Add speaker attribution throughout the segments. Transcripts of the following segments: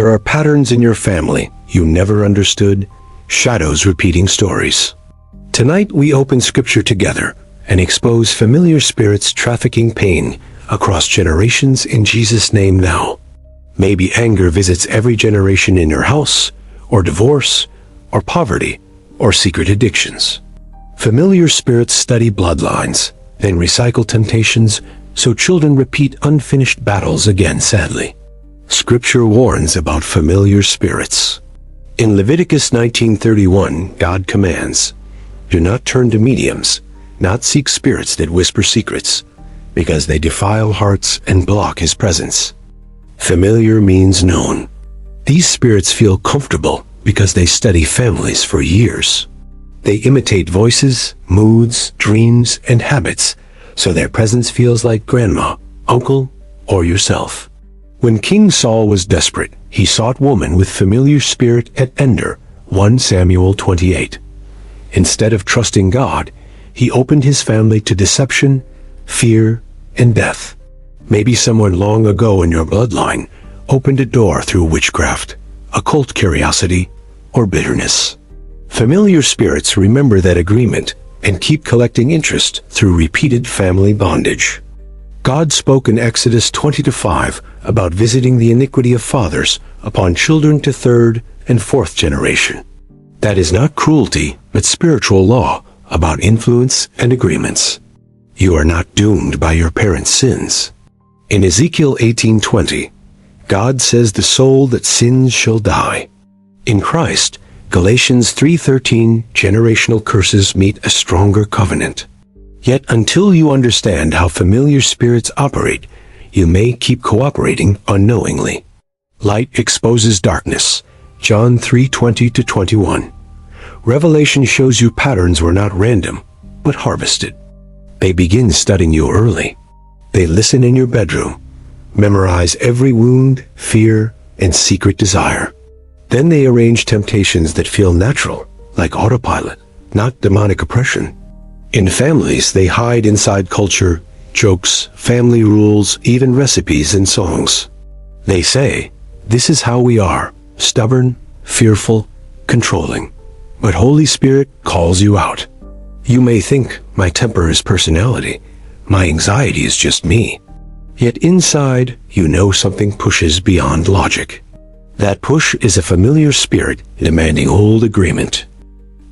Speaker 1: There are patterns in your family you never understood, shadows repeating stories. Tonight we open Scripture together and expose familiar spirits trafficking pain across generations in Jesus' name now. Maybe anger visits every generation in your house, or divorce, or poverty, or secret addictions. Familiar spirits study bloodlines, then recycle temptations so children repeat unfinished battles again sadly. Scripture warns about familiar spirits. In Leviticus 19:31, God commands, "Do not turn to mediums, not seek spirits that whisper secrets, because they defile hearts and block His presence." Familiar means known. These spirits feel comfortable because they study families for years. They imitate voices, moods, dreams, and habits, so their presence feels like grandma, uncle, or yourself. When King Saul was desperate, he sought woman with familiar spirit at Endor, 1 Samuel 28. Instead of trusting God, he opened his family to deception, fear, and death. Maybe someone long ago in your bloodline opened a door through witchcraft, occult curiosity, or bitterness. Familiar spirits remember that agreement and keep collecting interest through repeated family bondage. God spoke in Exodus 20:5 about visiting the iniquity of fathers upon children to third and fourth generation. That is not cruelty, but spiritual law about influence and agreements. You are not doomed by your parents' sins. In Ezekiel 18:20, God says the soul that sins shall die. In Christ, Galatians 3:13, generational curses meet a stronger covenant. Yet until you understand how familiar spirits operate, you may keep cooperating unknowingly. Light exposes darkness. John 3:20-21. Revelation shows you patterns were not random, but harvested. They begin studying you early. They listen in your bedroom, memorize every wound, fear, and secret desire. Then they arrange temptations that feel natural, like autopilot, not demonic oppression. In families, they hide inside culture, jokes, family rules, even recipes and songs. They say, "This is how we are," stubborn, fearful, controlling. But Holy Spirit calls you out. You may think, my temper is personality, my anxiety is just me. Yet inside, you know something pushes beyond logic. That push is a familiar spirit demanding old agreement.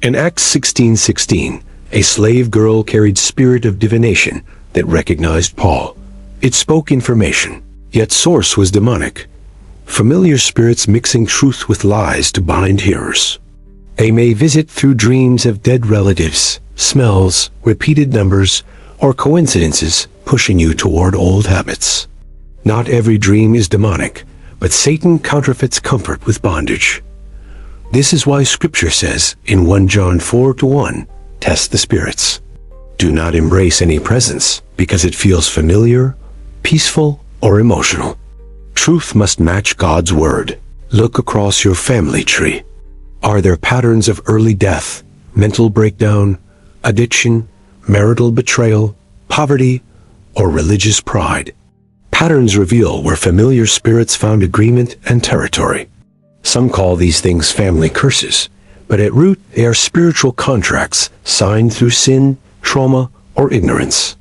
Speaker 1: In Acts 16:16, a slave girl carried spirit of divination that recognized Paul. It spoke information, yet source was demonic. Familiar spirits mixing truth with lies to bind hearers. They may visit through dreams of dead relatives, smells, repeated numbers, or coincidences pushing you toward old habits. Not every dream is demonic, but Satan counterfeits comfort with bondage. This is why Scripture says in 1 John 4:1, test the spirits. Do not embrace any presence because it feels familiar, peaceful, or emotional. Truth must match God's word. Look across your family tree. Are there patterns of early death, mental breakdown, addiction, marital betrayal, poverty, or religious pride? Patterns reveal where familiar spirits found agreement and territory. Some call these things family curses, but at root they are spiritual contracts signed through sin, trauma, or ignorance.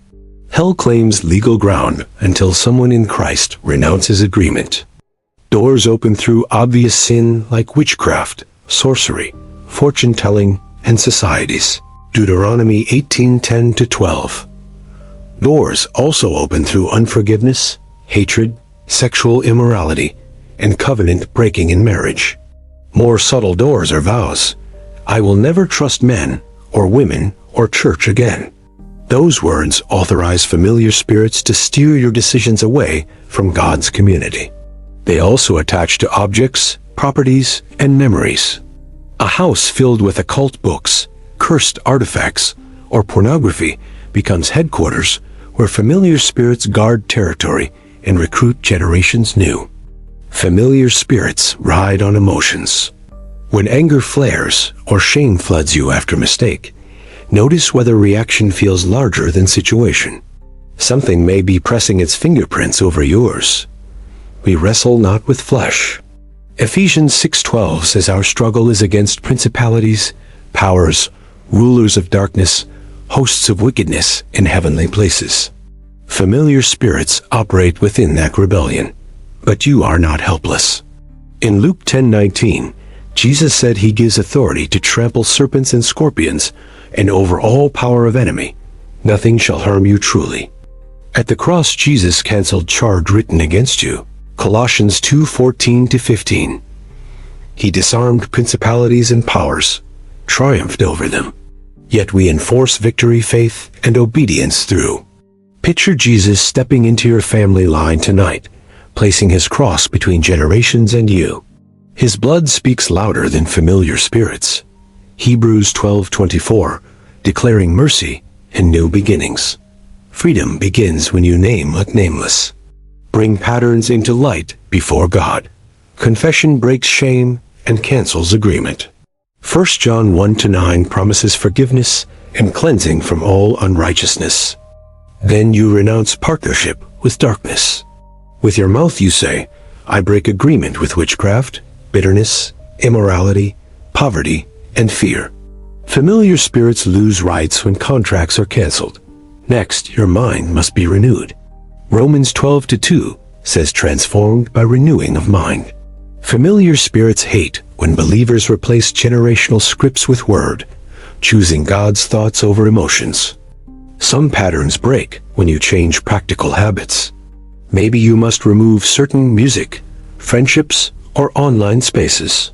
Speaker 1: Hell claims legal ground until someone in Christ renounces agreement. Doors open through obvious sin like witchcraft, sorcery, fortune-telling, and societies. Deuteronomy 18:10-12. Doors also open through unforgiveness, hatred, sexual immorality, and covenant breaking in marriage. More subtle doors are vows. I will never trust men, or women, or church again. Those words authorize familiar spirits to steer your decisions away from God's community. They also attach to objects, properties, and memories. A house filled with occult books, cursed artifacts, or pornography becomes headquarters where familiar spirits guard territory and recruit generations new. Familiar spirits ride on emotions. When anger flares or shame floods you after mistake, notice whether reaction feels larger than situation. Something may be pressing its fingerprints over yours. We wrestle not with flesh. Ephesians 6:12 says our struggle is against principalities, powers, rulers of darkness, hosts of wickedness in heavenly places. Familiar spirits operate within that rebellion, but you are not helpless. In Luke 10:19, Jesus said he gives authority to trample serpents and scorpions, and over all power of enemy. Nothing shall harm you truly. At the cross, Jesus canceled charge written against you. Colossians 2:14-15. He disarmed principalities and powers, triumphed over them. Yet we enforce victory, faith, and obedience through. Picture Jesus stepping into your family line tonight, placing his cross between generations and you. His blood speaks louder than familiar spirits. Hebrews 12:24, declaring mercy and new beginnings. Freedom begins when you name what nameless. Bring patterns into light before God. Confession breaks shame and cancels agreement. 1 John 1-9 promises forgiveness and cleansing from all unrighteousness. Then you renounce partnership with darkness. With your mouth you say, I break agreement with witchcraft, bitterness, immorality, poverty, and fear. Familiar spirits lose rights when contracts are canceled. Next, your mind must be renewed. Romans 12:2 says transformed by renewing of mind. Familiar spirits hate when believers replace generational scripts with word, choosing God's thoughts over emotions. Some patterns break when you change practical habits. Maybe you must remove certain music, friendships, or online spaces.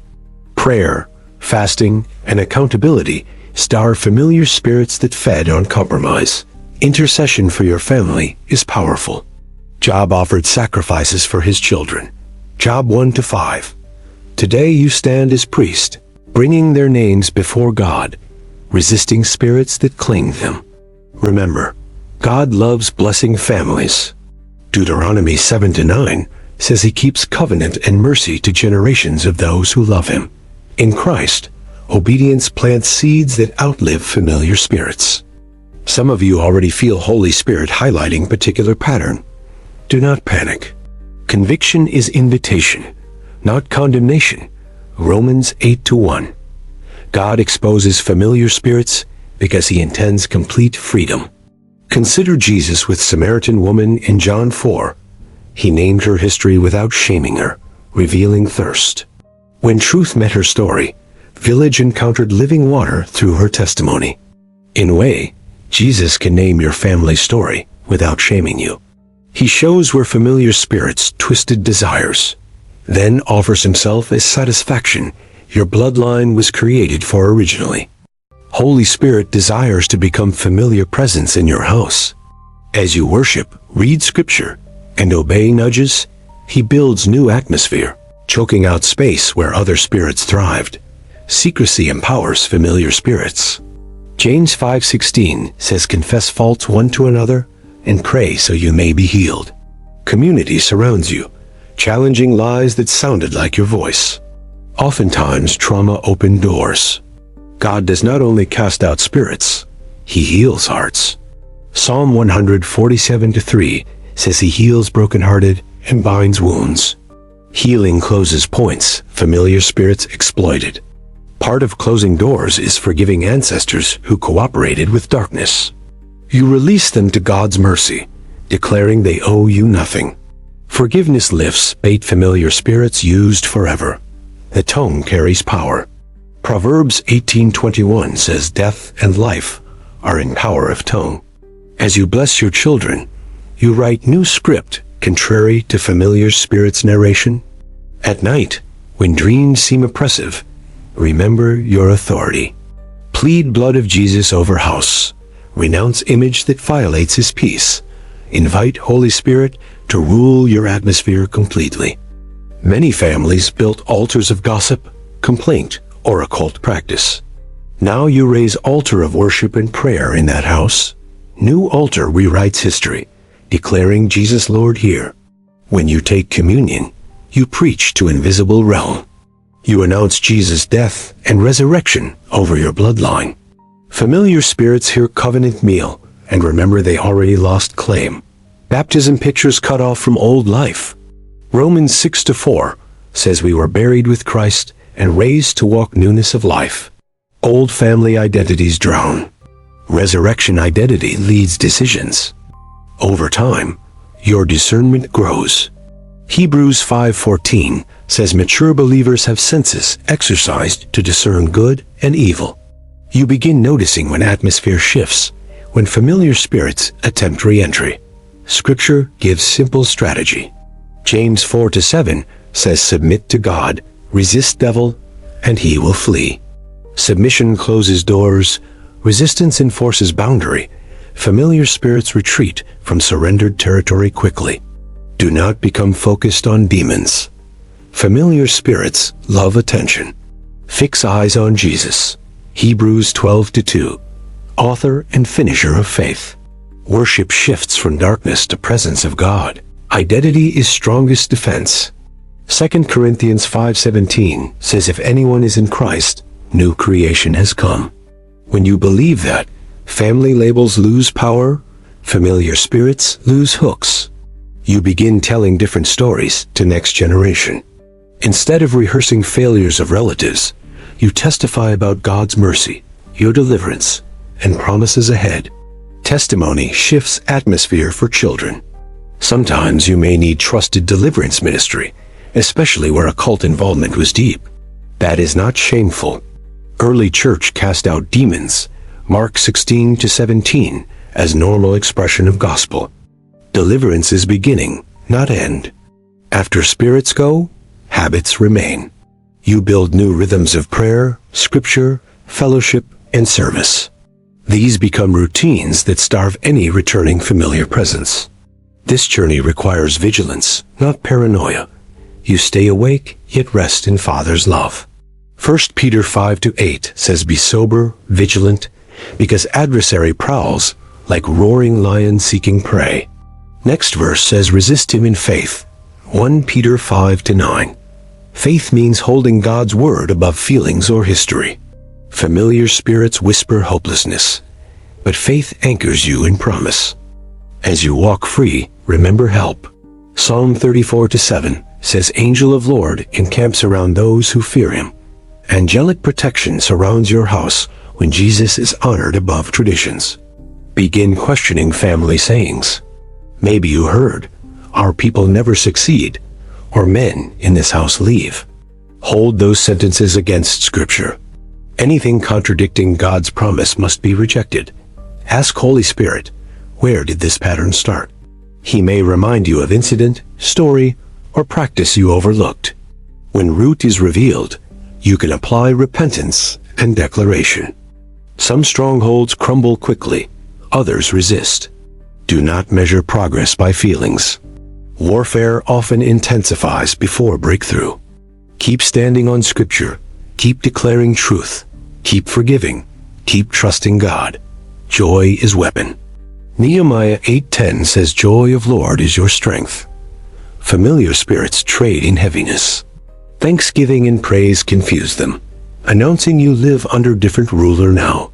Speaker 1: Prayer, fasting, and accountability starve familiar spirits that fed on compromise. Intercession for your family is powerful. Job offered sacrifices for his children. Job 1-5. Today you stand as priest, bringing their names before God, resisting spirits that cling them. Remember, God loves blessing families. Deuteronomy 7-9 says he keeps covenant and mercy to generations of those who love him. In Christ, obedience plants seeds that outlive familiar spirits. Some of you already feel Holy Spirit highlighting particular pattern. Do not panic. Conviction is invitation, not condemnation. Romans 8-1. God exposes familiar spirits because he intends complete freedom. Consider Jesus with Samaritan woman in John 4. He named her history without shaming her, revealing thirst. When truth met her story, village encountered living water through her testimony. In a way, Jesus can name your family story without shaming you. He shows where familiar spirits twisted desires, then offers himself as satisfaction your bloodline was created for originally. Holy Spirit desires to become familiar presence in your house. As you worship, read scripture, and obey nudges, he builds new atmosphere, choking out space where other spirits thrived. Secrecy empowers familiar spirits. James 5:16 says confess faults one to another and pray so you may be healed. Community surrounds you, challenging lies that sounded like your voice. Oftentimes, trauma opened doors. God does not only cast out spirits, he heals hearts. Psalm 147-3 says he heals brokenhearted and binds wounds. Healing closes points familiar spirits exploited. Part of closing doors is forgiving ancestors who cooperated with darkness. You release them to God's mercy, declaring they owe you nothing. Forgiveness lifts bait familiar spirits used forever. The tongue carries power. Proverbs 18:21 says death and life are in power of tongue. As you bless your children, you write new script contrary to familiar spirits' narration. At night, when dreams seem oppressive, remember your authority. Plead blood of Jesus over house. Renounce image that violates his peace. Invite Holy Spirit to rule your atmosphere completely. Many families built altars of gossip, complaint, or occult practice. Now you raise altar of worship and prayer in that house. New altar rewrites history, declaring Jesus Lord here. When you take communion, you preach to invisible realm. You announce Jesus' death and resurrection over your bloodline. Familiar spirits hear covenant meal and remember they already lost claim. Baptism pictures cut off from old life. Romans 6-4 says we were buried with Christ and raised to walk newness of life. Old family identities drown. Resurrection identity leads decisions. Over time, your discernment grows. Hebrews 5:14 says mature believers have senses exercised to discern good and evil. You begin noticing when atmosphere shifts, when familiar spirits attempt re-entry. Scripture gives simple strategy. James 4:7 says submit to God, resist devil, and he will flee. Submission closes doors, resistance enforces boundary. Familiar spirits retreat from surrendered territory quickly. Do not become focused on demons. Familiar spirits love attention. Fix eyes on Jesus. Hebrews 12:2, author and finisher of faith. Worship shifts from darkness to presence of God. Identity is strongest defense. 2 Corinthians 5:17 says if anyone is in Christ, new creation has come. When you believe that, family labels lose power, familiar spirits lose hooks. You begin telling different stories to next generation. Instead of rehearsing failures of relatives, you testify about God's mercy, your deliverance, and promises ahead. Testimony shifts atmosphere for children. Sometimes you may need trusted deliverance ministry, especially where occult involvement was deep. That is not shameful. Early church cast out demons, Mark 16-17, as normal expression of gospel. Deliverance is beginning, not end. After spirits go, habits remain. You build new rhythms of prayer, scripture, fellowship, and service. These become routines that starve any returning familiar presence. This journey requires vigilance, not paranoia. You stay awake, yet rest in Father's love. 1 Peter 5-8 says, be sober, vigilant, because adversary prowls like roaring lion seeking prey. Next verse says, resist him in faith. 1 Peter 5-9. Faith means holding God's word above feelings or history. Familiar spirits whisper hopelessness, but faith anchors you in promise. As you walk free, remember help. Psalm 34-7 says, angel of Lord encamps around those who fear him. Angelic protection surrounds your house when Jesus is honored above traditions. Begin questioning family sayings. Maybe you heard, our people never succeed, or men in this house leave. Hold those sentences against Scripture. Anything contradicting God's promise must be rejected. Ask Holy Spirit, where did this pattern start? He may remind you of incident, story, or practice you overlooked. When root is revealed, you can apply repentance and declaration. Some strongholds crumble quickly, others resist. Do not measure progress by feelings. Warfare often intensifies before breakthrough. Keep standing on Scripture. Keep declaring truth. Keep forgiving. Keep trusting God. Joy is weapon. Nehemiah 8:10 says, joy of Lord is your strength. Familiar spirits trade in heaviness. Thanksgiving and praise confuse them, announcing you live under different ruler now.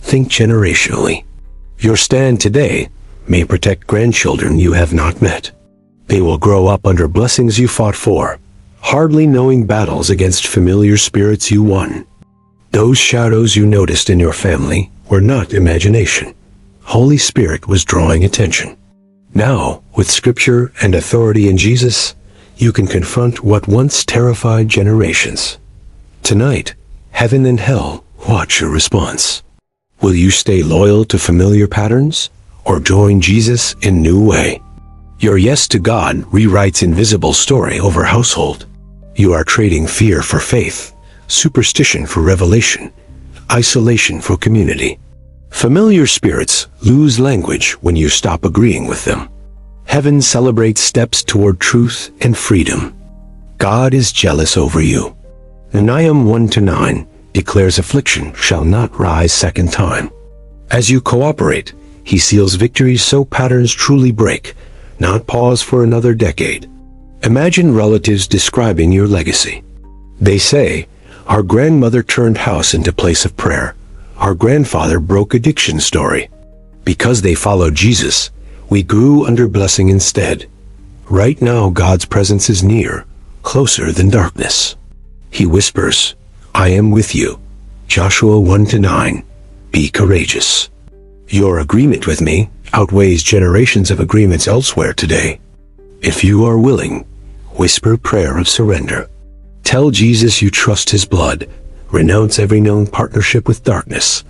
Speaker 1: Think generationally. Your stand today may protect grandchildren you have not met. They will grow up under blessings you fought for, hardly knowing battles against familiar spirits you won. Those shadows you noticed in your family were not imagination. Holy Spirit was drawing attention. Now, with Scripture and authority in Jesus, you can confront what once terrified generations. Tonight, heaven and hell watch your response. Will you stay loyal to familiar patterns, or join Jesus in new way? Your yes to God rewrites invisible story over household. You are trading fear for faith, superstition for revelation, isolation for community. Familiar spirits lose language when you stop agreeing with them. Heaven celebrates steps toward truth and freedom. God is jealous over you. Nahum 1-9 declares affliction shall not rise second time. As you cooperate, he seals victories so patterns truly break, not pause for another decade. Imagine relatives describing your legacy. They say, our grandmother turned house into place of prayer. Our grandfather broke addiction story. Because they followed Jesus, we grew under blessing instead. Right now, God's presence is near, closer than darkness. He whispers, I am with you. Joshua 1-9. Be courageous. Your agreement with me outweighs generations of agreements elsewhere today. If you are willing, whisper a prayer of surrender. Tell Jesus you trust his blood. Renounce every known partnership with darkness.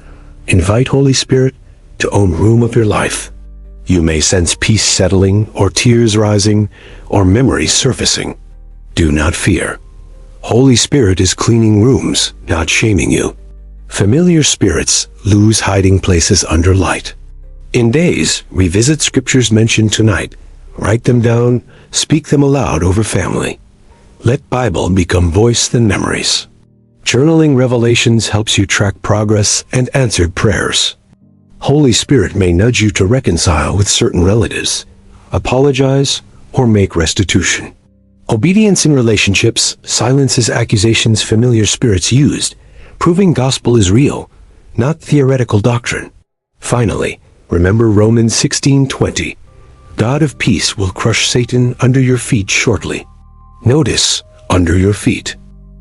Speaker 1: Invite Holy Spirit to own room of your life. You may sense peace settling, or tears rising, or memories surfacing. Do not fear. Holy Spirit is cleaning rooms, not shaming you. Familiar spirits lose hiding places under light. In days, revisit scriptures mentioned tonight. Write them down, speak them aloud over family. Let Bible become voice than memories. Journaling revelations helps you track progress and answered prayers. Holy Spirit may nudge you to reconcile with certain relatives, apologize, or make restitution. Obedience in relationships silences accusations familiar spirits used, proving gospel is real, not theoretical doctrine. Finally, remember Romans 16:20. God of peace will crush Satan under your feet shortly. Notice, under your feet.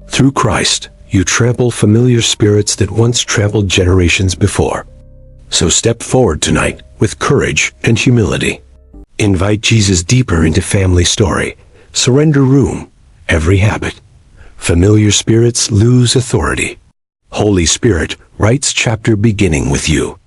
Speaker 1: Through Christ, you trample familiar spirits that once trampled generations before. So step forward tonight with courage and humility. Invite Jesus deeper into family story. Surrender room, every habit. Familiar spirits lose authority. Holy Spirit writes chapter beginning with you.